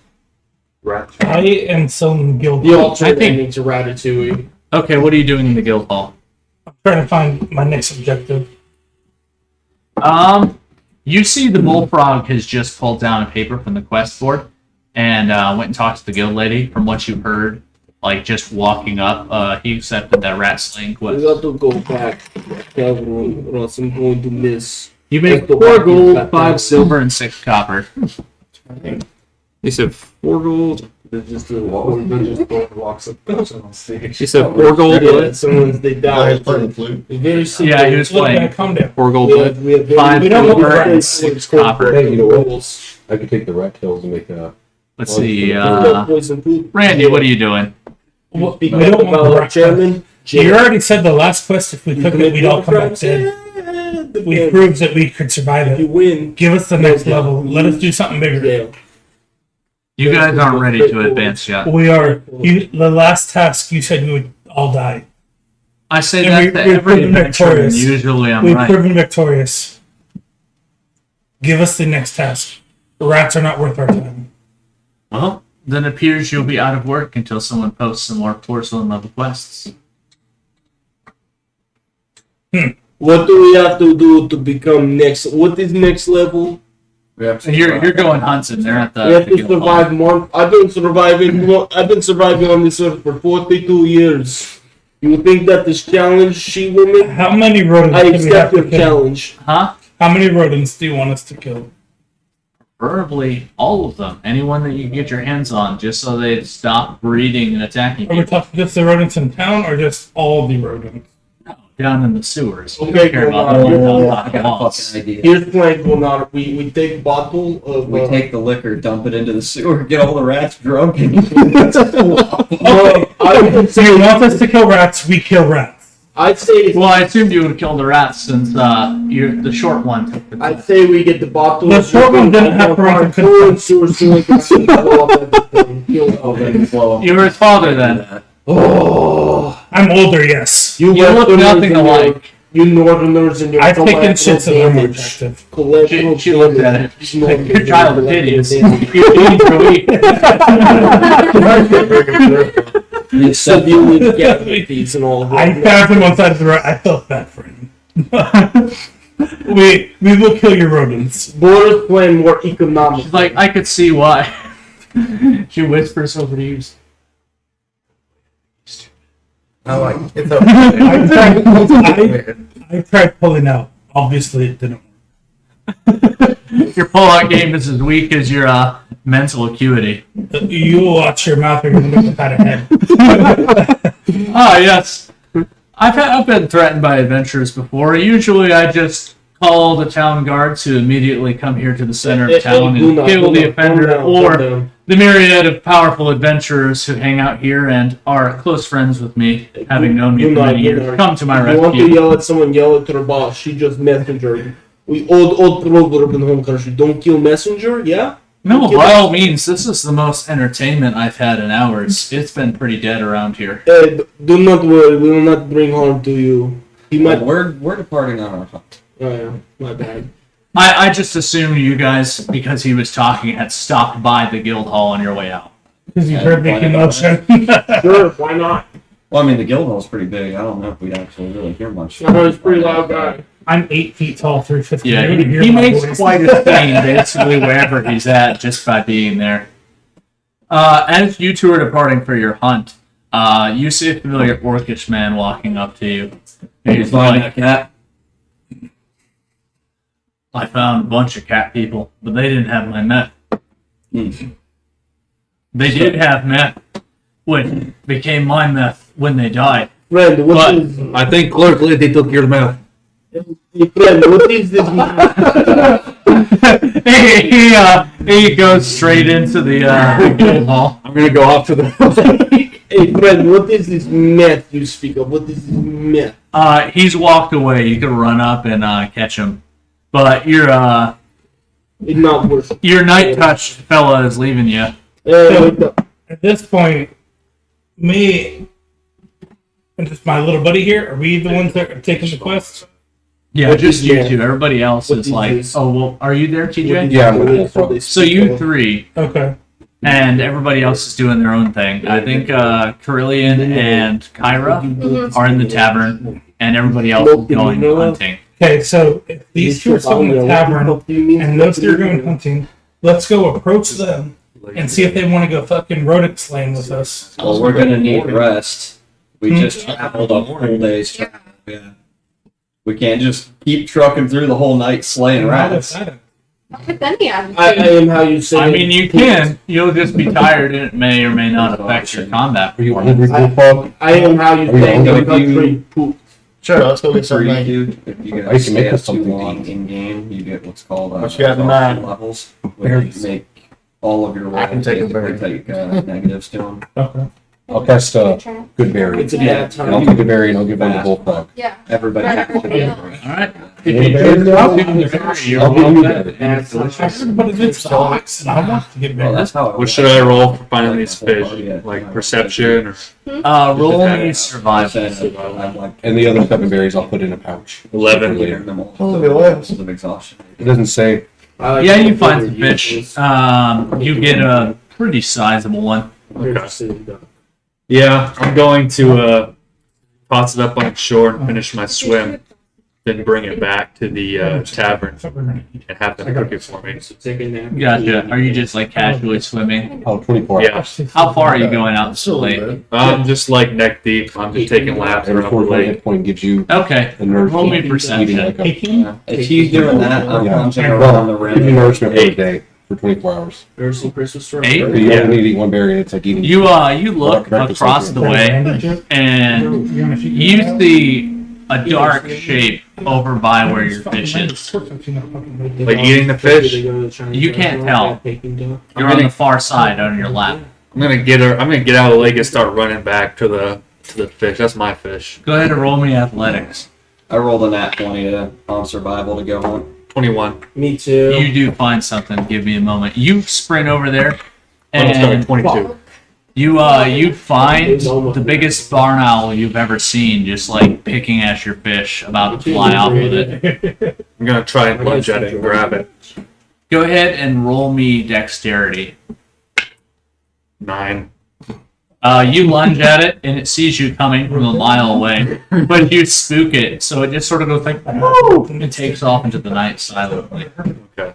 Rat. I am some guild. The alternate I think- ending to Ratatouille. Okay, what are you doing in the guild hall? I'm trying to find my next objective. You see the bullfrog has just pulled down a paper from the quest board and went and talked to the guild lady. From what you heard, like just walking up, he accepted that rat slaying We quest. got to go back. Calvin, or else I'm going to miss. You make 4 gold, 5 silver, and 6 copper. You said 4 gold. Just walks up on stage. She said 4 gold. Yeah, What? someone they I die. was playing the flute. It's very simple. Yeah, he was Look, man, playing calm down. 4 gold. We What? have, we have very 5 We don't silver want and 6 copper. Hey, you know what? rules. I could take the rat tails and make a. Let's see. Poison poop. Randy, what are you doing? Well, Speak we up don't want about the rat chairman. You already said the last quest, if we took it, we'd all come back dead. We proved that we could survive If you it. win, Give us the next level. Let us do something bigger. yeah. You guys aren't ready to advance yet. We are. The last task, you said we would all die. I say And that to we've every proven adventure, and victorious. usually I'm We've right. proven victorious. Give us the next task. The rats are not worth our time. Well, then it appears you'll be out of work until someone posts some more porcelain level quests. What do we have to do to become next? What is next level? We have So you're going hunting. They're at the. We have the to guild hall. survive month. I've been surviving on this earth for 42 years. You think that this challenge, she woman? How many rodents I do we have accept to your kill? challenge. Huh? How many rodents do you want us to kill? Preferably all of them. Anyone that you can get your hands on, just so they stop breeding and attacking Are we people talking just the rodents in town or just all the rodents? down in the sewers. We Okay, don't care about the cool. ones I on top got a walls. fucking idea. Here's plan, Gunnar. We take bottle of. We take the liquor, dump it into the sewer, get all the rats drunk, and No, I would So you want us to kill rats, we kill rats. I'd say Well, I assumed you would kill the rats since you're the short one. took the I'd say we get the bottle. The short one didn't have to run from and sewers so we can blow up everything. Kill You were his father then. Oh, I'm older, yes. You look nothing alike. You Northerners and your I've taken collateral shits in my damage. perspective. Collateral She looked at damage. it. She's like, your child is hideous. Collateral You're eating for a week. damage. Severely cavities and all of I that. found him on the side of the road. I felt bad for him. we will kill your rodents. Boris plan more economic. She's like, I could see why. She whispers over to you. I like it's I tried pulling out. Obviously, it didn't work. Your pull-out game is as weak as your mental acuity. You watch your mouth or you're going to make a head. Ah, yes. I've been threatened by adventurers before. Usually I just call the town guard to immediately come here to the center of town and kill the offender, or the myriad of powerful adventurers who hang out here and are close friends with me, having known me for many years, come to my If you want to rescue. yell at someone, yell at their boss. She just messenger. We old road would have been home country. Don't kill messenger, yeah? No, by all means, this is the most entertainment I've had in hours. It's been pretty dead around here. Do not worry, we will not bring harm to you. He might. We're departing on our hunt. Oh yeah, my bad. I just assumed you guys, because he was talking, had stopped by the guild hall on your way out. Because you heard the emotion. Sure, why not? Well, I mean, the guild hall's pretty big. I don't know if we'd actually really hear much. I know he's a pretty loud guy. I'm 8 feet tall, 350. Yeah, You would hear he my makes voice. quite a scene basically wherever he's at just by being there. As you two are departing for your hunt, you see a familiar orcish man walking up to you. He's like, cat? I found a bunch of cat people, but they didn't have my meth. They did have meth, which became my meth when they died. Friend, what But- is? I think clearly they took your mouth. Hey, friend, what is this? he goes straight into the guild hall. I'm gonna go off to the. Hey, friend, what is this meth you speak of? What is this meth? He's walked away. You could run up and catch him, but It's not worth it. your night touched fella is leaving you. Wait up. At this point, me and just my little buddy here, are we the ones that are taking the quest? Yeah, What just is you that? two. Everybody else What is is like, this? oh well, are you there, TJ? Yeah, I'm with What you. is So you three Okay. and everybody else is doing their own thing. I think Carillion and Kyra are in the tavern, and everybody else is going hunting. Okay, so if these two are still in the tavern and those two are going hunting, let's go approach them and see if they want to go fucking rodent slaying with us. Well, we're gonna need rest. We just traveled a whole day's travel. Yeah. We can't just keep trucking through the whole night slaying rats. Not with any attitude. I am how you say. I mean, you can. You'll just be tired, and it may or may not affect your combat. Are you hungry, Bullfrog? I am how you Are you say. hungry? I'm not straight poop. Sure, let's go get For you, something. dude, if you I guys used to stay make up us too something to long eat. in game, you get what's called What you got in exhaustion mind? levels, Berries. which make all of your I can rolls take a basically berry. take negatives to them. Okay. I'll cast good berry. It's a Yeah. bad And I'll time. take a berry and I'll give one to Bullfrog. Yeah. Everybody Right has after to the be meal. berry. All right. If You you want a berry? choose I'll to, give you you're I'll give all you that. berry. And it's delicious. But it's in stocks, and I want to get Well, bigger. that's how it What should I roll for finding these Like, fish? Like perception or Roll me survival. I'm like And the other 7 berries I'll put in a pouch. 11. giving them all Oh, the they left. levels of exhaustion. It doesn't say. I like Yeah, how you find they're some fish. useless. You get a pretty sizable one. They're just sitting down. Yeah, I'm going to toss it up on shore and finish my swim, then bring it back to the tavern and have them cook it for me. Take a nap. Gotcha. Are you just like casually swimming? Oh, 24 Yeah. hours. How far are you going out to the So lake? good. I'm just like neck deep. I'm just taking laps Every around the 44 lake. hit point gives you Okay. the nourishment. Roll me eating perception. like a, 18? If he's doing that, I'm Yeah. punching around the give you rim. nourishment every day for 24 hours. There's some Christmas story. Eight? So you Yeah. only need to eat one berry and it's like eating. You look Breakfast across the way and you see a dark shape over by where your fish is. Like eating the fish? You can't tell. You're on gonna- the far side on your lap. I'm gonna get her. I'm gonna get out of the lake and start running back to the to the fish. That's my fish. Go ahead and roll me athletics. I rolled a nat 20 on survival to go hunt. 21. Me too. You do find something. Give me a moment. You sprint over there, Almost got a and 22. you find the biggest barn owl you've ever seen, just like picking at your fish, about to fly off with it. I'm gonna try and lunge at it and grab it. Go ahead and roll me dexterity. 9. You lunge at it, and it sees you coming from a mile away, but you spook it, so it just sort of goes like, woo, and takes off into the night silently. Okay.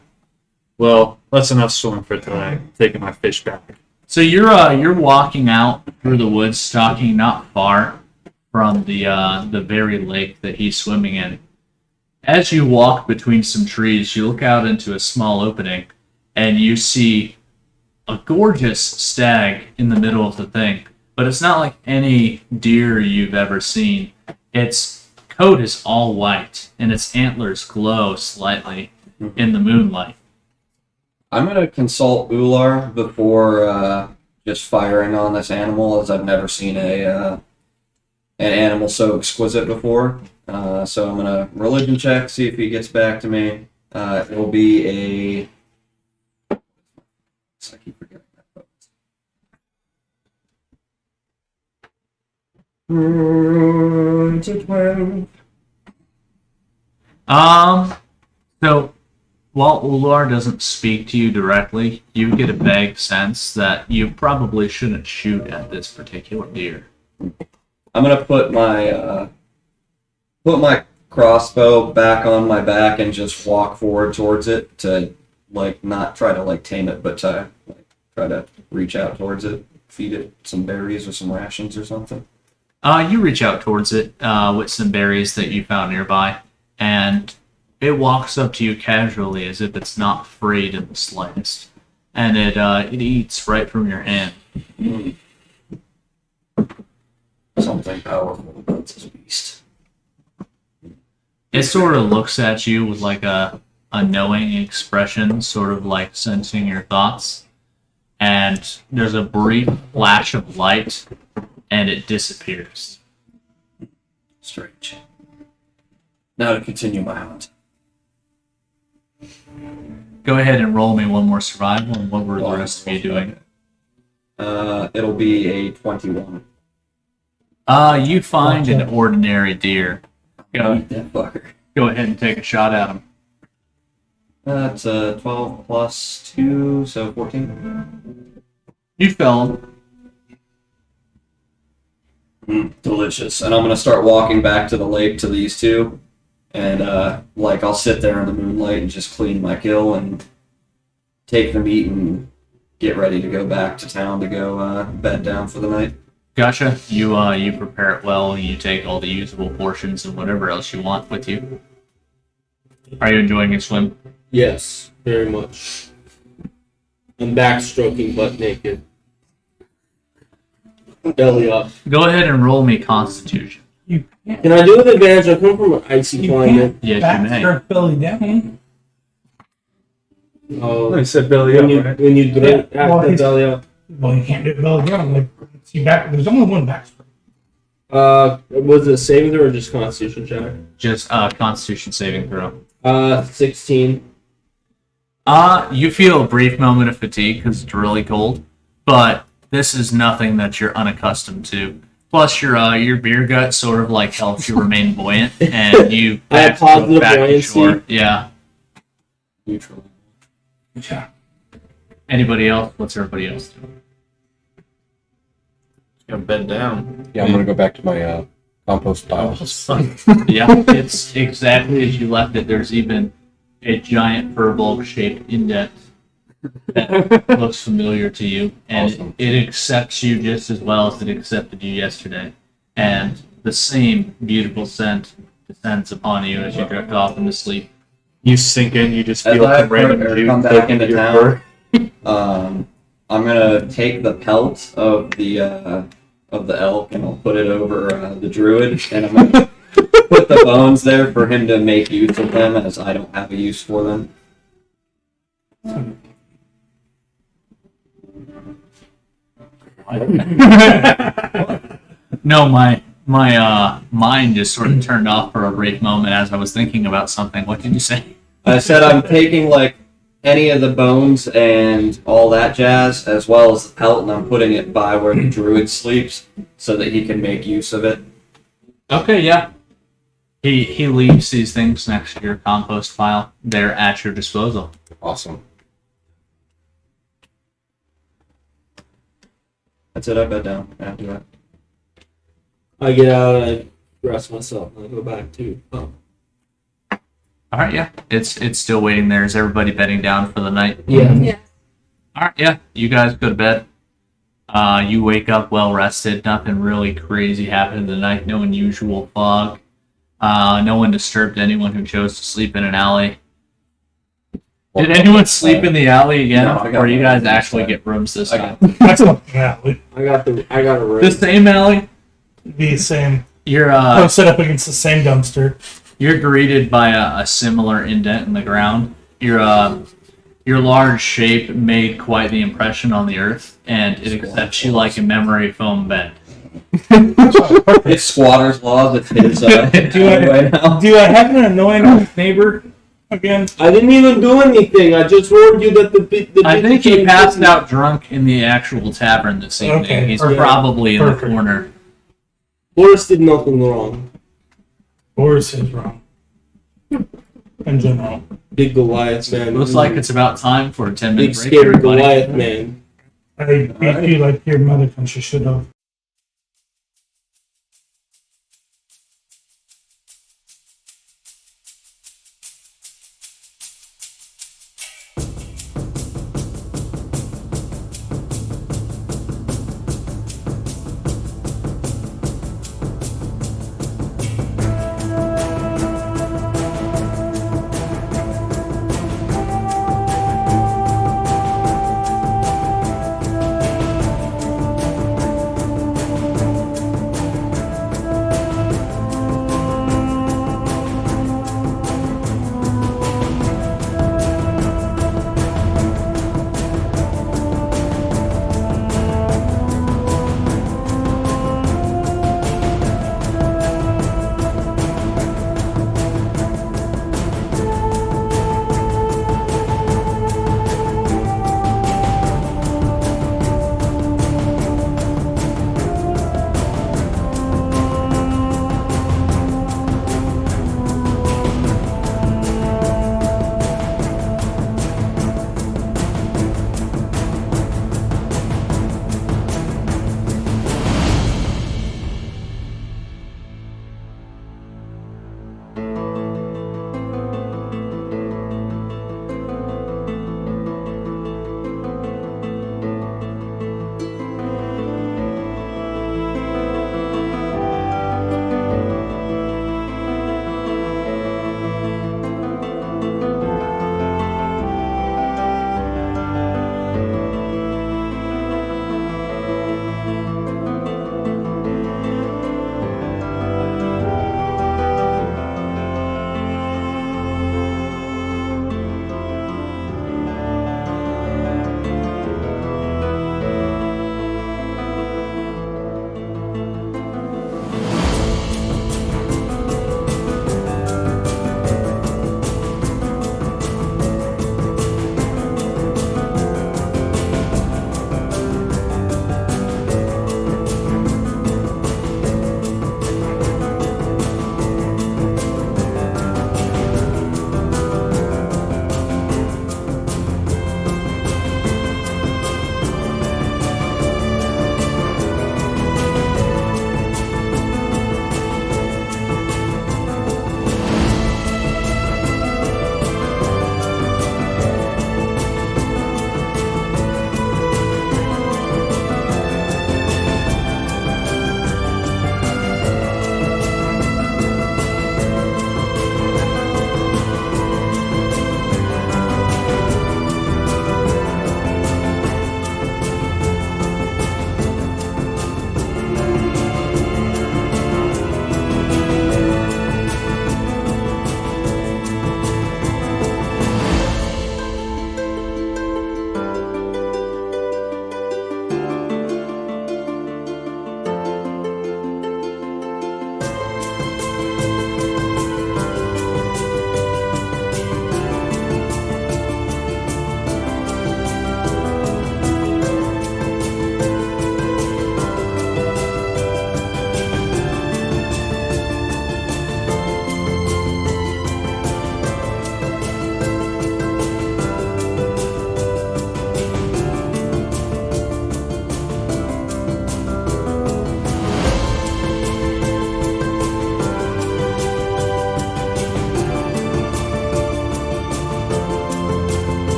Well, that's enough swimming for tonight. Taking my fish back. So you're walking out through the woods, stalking not far from the very lake that he's swimming in. As you walk between some trees, you look out into a small opening, and you see a gorgeous stag in the middle of the thing. But it's not like any deer you've ever seen. Its coat is all white, and its antlers glow slightly in the moonlight. I'm going to consult Ular before just firing on this animal, as I've never seen an animal so exquisite before. So I'm going to religion check, see if he gets back to me. It will be a... I keep forgetting that. So while Ular doesn't speak to you directly, you get a vague sense that you probably shouldn't shoot at this particular deer. I'm going to put my crossbow back on my back and just walk forward towards it to not try to tame it, but to try to reach out towards it, feed it some berries or some rations or something. You reach out towards it with some berries that you found nearby, and it walks up to you casually as if it's not afraid in the slightest, and it eats right from your hand. Something powerful about this beast. It sort of looks at you with like a knowing expression, sort of like sensing your thoughts. And there's a brief flash of light, and it disappears. Strange. Now to continue my hunt. Go ahead and roll me one more survival, and what were the rest of you doing? It'll be a 21. You find an ordinary deer. Eat that fucker. Go ahead and take a shot at him. That's 12 plus 2, so 14. You fell. Delicious. And I'm going to start walking back to the lake to these two. And, I'll sit there in the moonlight and just clean my kill and take the meat and get ready to go back to town to go bed down for the night. Gotcha. You prepare it well, and you take all the usable portions and whatever else you want with you. Are you enjoying your swim? Yes, very much. I'm backstroking butt naked. Belly up. Go ahead and roll me Constitution. You can't. Can I do an advantage? I come from an icy You climate. can't Yes, you may. backstroke belly down. Oh, I said belly when up, you, right? when you drink Yeah, well, after he's- belly up. Well, you can't do it belly down. There's only one backstroke. Was it saving throw or just Constitution check? Just Constitution saving throw. 16. You feel a brief moment of fatigue because it's really cold, but this is nothing that you're unaccustomed to. Plus, your beer gut sort of helps you remain buoyant, and you I have positive back to buoyancy. shore. Yeah. Neutral. Yeah. Anybody else? What's everybody else doing? Gotta bed down. Yeah, I'm gonna go back to my compost pile. Yeah, it's exactly as you left it. There's even a giant fur bulk shaped indent that looks familiar to you, and Awesome. it accepts you just as well as it accepted you yesterday. And the same beautiful scent descends upon you as you drift off into sleep. You sink in, you just As feel I some random approach or juice come back soak into your town, fur. I'm gonna take the pelt of the elk and I'll put it over the druid, and I'm gonna put the bones there for him to make use of them, as I don't have a use for them. No, my mind just sort of turned off for a brief moment as I was thinking about something. What did you say? I said I'm taking like any of the bones and all that jazz, as well as the pelt, and I'm putting it by where the druid sleeps, so that he can make use of it. Okay, yeah. He leaves these things next to your compost pile. They're at your disposal. Awesome. That's it. I bed down after that. I get out and I dress myself and I go back too. Oh. All right, yeah. It's still waiting there. Is everybody bedding down for the night? Yeah. Yeah. All right, yeah. You guys go to bed. You wake up well rested. Nothing really crazy happened in the night. No unusual fog. No one disturbed anyone who chose to sleep in an alley. Did anyone sleep in the alley again, No, I got or you one. guys actually get rooms this I time? That's not an alley. I got a room. The same alley. The same. You're Posted up against the same dumpster. you're greeted by a similar indent in the ground. Your large shape made quite the impression on the earth, and it accepts you like a memory foam bed. It's squatter's law. That's his right now. Do I have an annoying neighbor again? I didn't even do anything. I just warned you that the I think he passed out drunk in the actual tavern this evening. Okay, He's perfect. probably in Perfect. the corner. Boris did nothing wrong. Or is his wrong? In general. Big Goliath man. Looks like it's about time for a 10-minute big break. scary everybody. Goliath man. I beat you like your mother when she should have.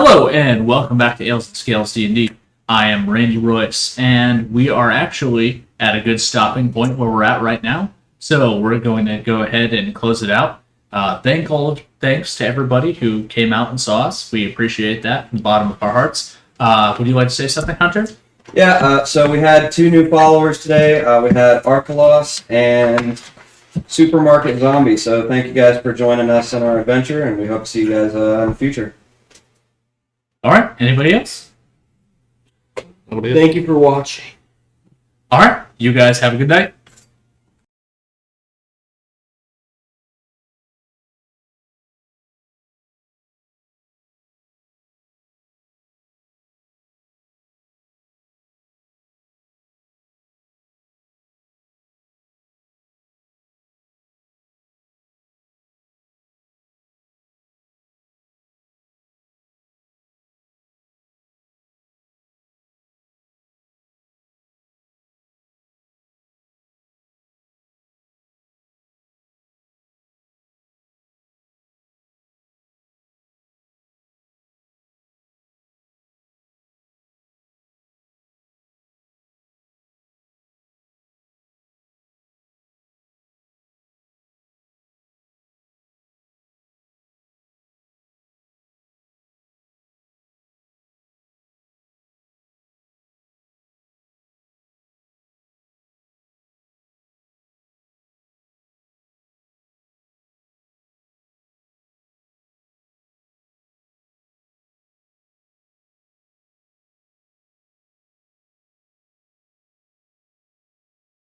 Hello and welcome back to Ales and Scales D&D. I am Randy Royce, and we are actually at a good stopping point where we're at right now. So we're going to go ahead and close it out. Thanks to everybody who came out and saw us. We appreciate that from the bottom of our hearts. Would you like to say something, Hunter? Yeah, so we had 2 new followers today. We had Arkalos and Supermarket Zombie. So thank you guys for joining us in our adventure, and we hope to see you guys in the future. All right. Anybody else? That'll be it. Thank you for watching. All right. You guys have a good night.